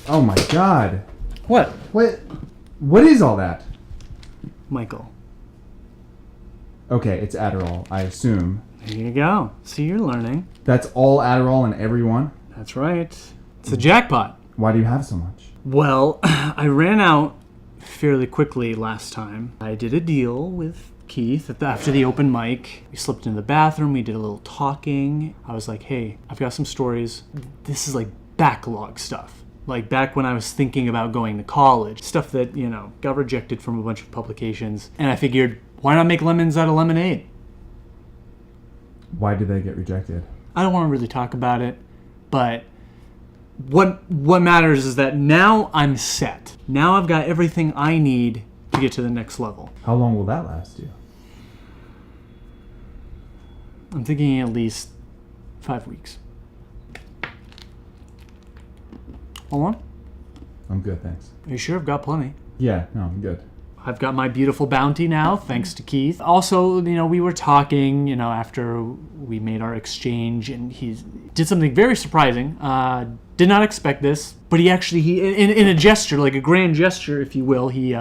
Oh my god. What? What is all that? Michael. Okay, it's Adderall, I assume. There you go. See, you're learning. That's all Adderall in every one? That's right. It's a jackpot. Why do you have so much? Well, I ran out fairly quickly last time. I did a deal with Keith after the open mic. We slipped into the bathroom. We did a little talking. I was like, hey, I've got some stories. This is like backlog stuff. Like back when I was thinking about going to college. Stuff that, got rejected from a bunch of publications. And I figured, why not make lemons out of lemonade? Why did they get rejected? I don't want to really talk about it, but what matters is that now I'm set. Now I've got everything I need to get to the next level. How long will that last you? I'm thinking at least 5 weeks. Hold on. I'm good, thanks. Are you sure? I've got plenty. Yeah, no, I'm good. I've got my beautiful bounty now, thanks to Keith. Also, we were talking, after we made our exchange, and he did something very surprising. Did not expect this, but he in a gesture, like a grand gesture, if you will, he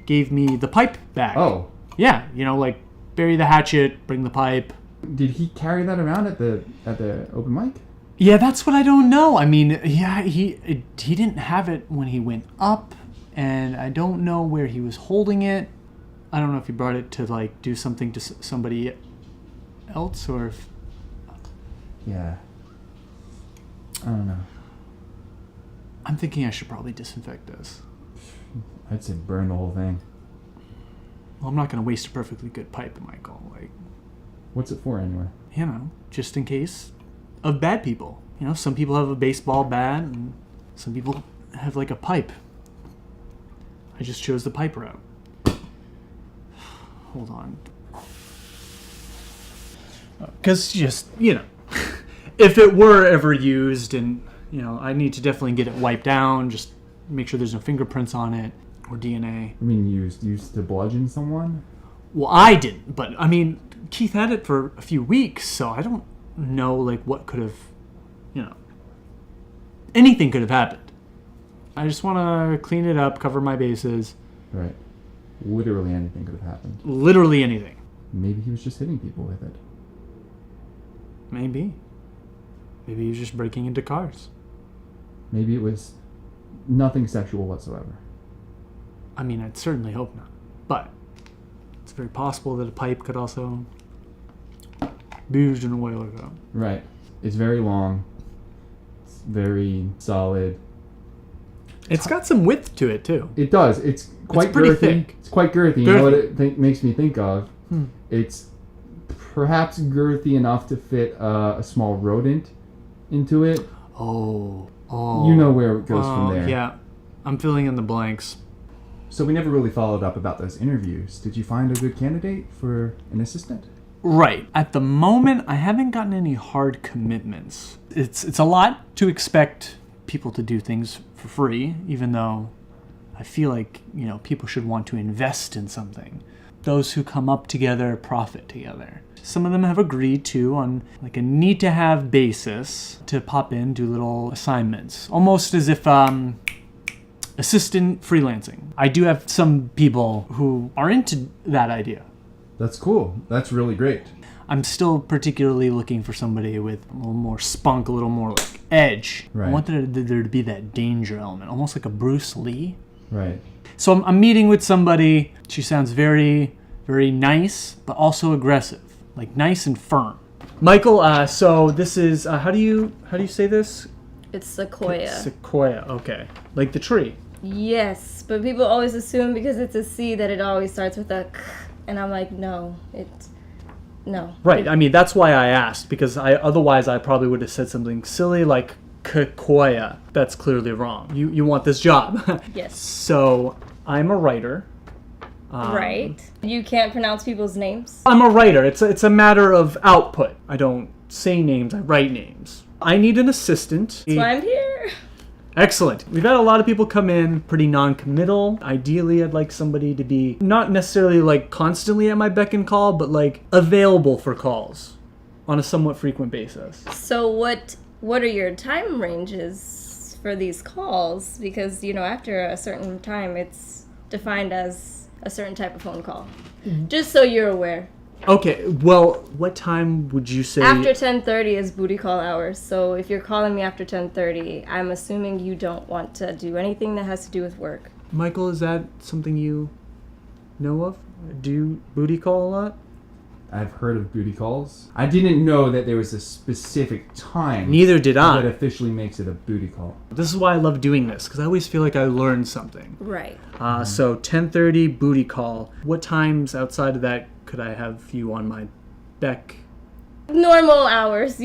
gave me the pipe bag. Oh. Yeah, like bury the hatchet, bring the pipe. Did he carry that around at the open mic? Yeah, that's what I don't know. I mean, yeah, he didn't have it when he went up. And I don't know where he was holding it. I don't know if he brought it to like do something to somebody else or if... Yeah. I don't know. I'm thinking I should probably disinfect this. I'd say burn the whole thing. Well, I'm not going to waste a perfectly good pipe, Michael. Like, what's it for anyway? Just in case of bad people. Some people have a baseball bat and some people have like a pipe. I just chose the pipe route. Hold on. Because just, if it were ever used and, I need to definitely get it wiped down, just make sure there's no fingerprints on it or DNA. I mean, used to bludgeon someone? Well, I didn't, but I mean, Keith had it for a few weeks, so I don't know, like, what could have, anything could have happened. I just want to clean it up, cover my bases. Right. Literally anything could have happened. Literally anything. Maybe he was just hitting people with it. Maybe he was just breaking into cars. Maybe it was nothing sexual whatsoever. I mean, I'd certainly hope not. But it's very possible that a pipe could also be used in a way like that. Right. It's very long. It's very solid. It's got some width to it, too. It does. It's quite pretty girthy. thick. It's quite girthy. You know what it makes me think of? It's perhaps girthy enough to fit a small rodent into it. Oh. You know where it goes from there. Yeah. I'm filling in the blanks. So we never really followed up about those interviews. Did you find a good candidate for an assistant? Right. At the moment, I haven't gotten any hard commitments. It's a lot to expect people to do things for free, even though I feel like, people should want to invest in something. Those who come up together profit together. Some of them have agreed to, on like a need-to-have basis, to pop in, do little assignments. Almost as if assistant freelancing. I do have some people who are into that idea. That's cool. That's really great. I'm still particularly looking for somebody with a little more spunk, a little more like edge. Right. I want there to be that danger element, almost like a Bruce Lee. Right. So I'm meeting with somebody. She sounds very, very nice, but also aggressive, like nice and firm. Michael, so this is how do you say this? It's sequoia. Sequoia. Okay, like the tree. Yes, but people always assume because it's a C that it always starts with a K, and I'm like, no, no. Right. I mean, that's why I asked, because otherwise I probably would have said something silly like Sequoia. That's clearly wrong. You want this job. Yes. So I'm a writer. Right. You can't pronounce people's names? I'm a writer. It's a matter of output. I don't say names. I write names. I need an assistant. That's why I'm here. Excellent. We've had a lot of people come in pretty non-committal. Ideally, I'd like somebody to be not necessarily like constantly at my beck and call, but like available for calls on a somewhat frequent basis. So what are your time ranges for these calls because, after a certain time, it's defined as a certain type of phone call. Just so you're aware. Okay, well, what time would you say? After 10:30 is booty call hours. So if you're calling me after 10:30, I'm assuming you don't want to do anything that has to do with work. Michael, is that something you know of? Do you booty call a lot? I've heard of booty calls. I didn't know that there was a specific time. Neither did I. That officially makes it a booty call. This is why I love doing this, because I always feel like I learned something. Right. So 10:30 booty call. What times outside of that could I have you on my beck? Normal hours,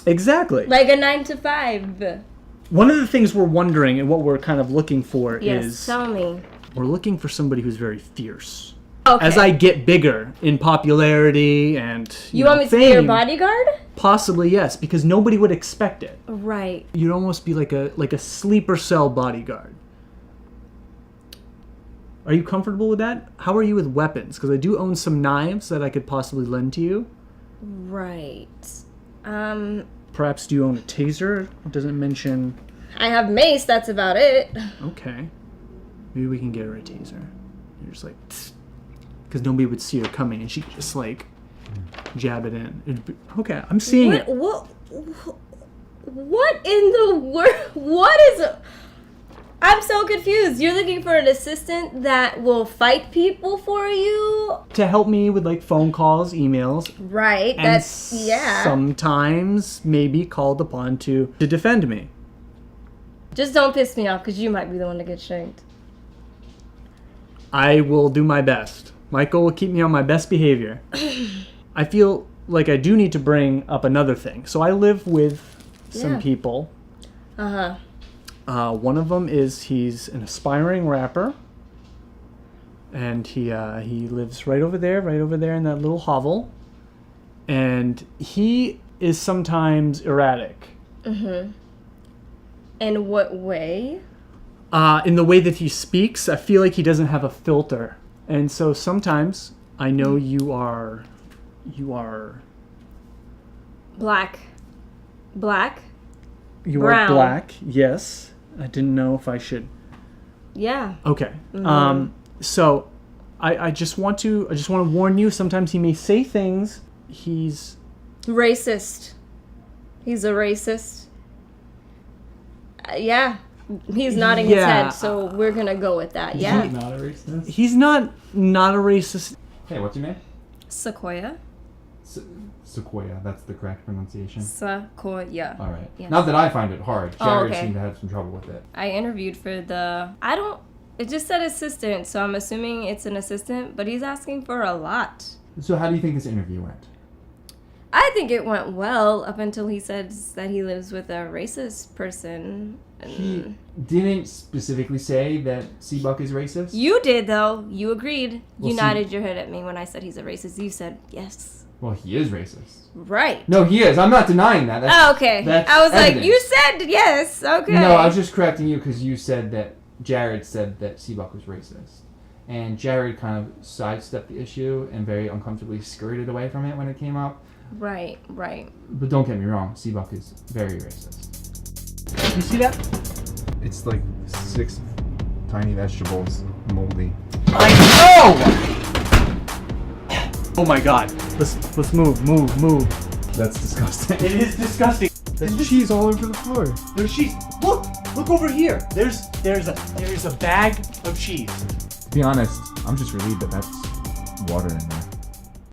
Exactly. Like a 9 to 5. One of the things we're wondering and what we're kind of looking for is... Tell me. We're looking for somebody who's very fierce. Okay. As I get bigger in popularity and you want me to be your bodyguard? Possibly, yes, because nobody would expect it. Right. You'd almost be like a sleeper cell bodyguard. Are you comfortable with that? How are you with weapons? Because I do own some knives that I could possibly lend to you. Right. Perhaps do you own a taser? It doesn't mention... I have mace, that's about it. Okay. Maybe we can get her a taser. You're just like... Because nobody would see her coming, and she could just, jab it in. Okay, I'm seeing it. What in the world? What is... I'm so confused. You're looking for an assistant that will fight people for you? To help me with, phone calls, emails. Right, and that's... Yeah. Sometimes maybe called upon to defend me. Just don't piss me off, because you might be the one to get shanked. I will do my best. Michael will keep me on my best behavior. I feel like I do need to bring up another thing. So I live with some people. Uh-huh. One of them is he's an aspiring rapper. And he lives right over there in that little hovel. And he is sometimes erratic. Mm-hmm. In what way? In the way that he speaks, I feel like he doesn't have a filter. And so sometimes I know you are black. You Brown. are black. Yes. I didn't know if I should. Yeah. Okay. Mm-hmm. So I just want to warn you, sometimes he may say things. He's racist. He's a racist. Yeah. He's nodding his head, so we're gonna go with that. Yeah. He's not a racist. He's not a racist. Hey, what's your name? Sequoia. Sequoia. That's the correct pronunciation. Sequoia. All right. Yes. Not that I find it hard. Jared okay. seemed to have some trouble with it. I interviewed for it just said assistant, so I'm assuming it's an assistant, but he's asking for a lot. So how do you think this interview went? I think it went well up until he says that he lives with a racist person. He didn't specifically say that Seabuck is racist? You did, though. You agreed. Well, you nodded your head at me when I said he's a racist. You said yes. Well, he is racist. Right. No, he is. I'm not denying that. Okay. That's I was evidence. like, you said yes. Okay. No, I was just correcting you because you said that Jared said that Seabuck was racist. And Jared kind of sidestepped the issue and very uncomfortably skirted away from it when it came up. Right. But don't get me wrong, Seabuck is very racist. You see that? It's like 6 tiny vegetables, moldy. I know! Oh my god. Let's move. That's disgusting. It is disgusting. There's cheese all over the floor. There's cheese. Look over here. There's a bag of cheese. To be honest, I'm just relieved that that's water in there.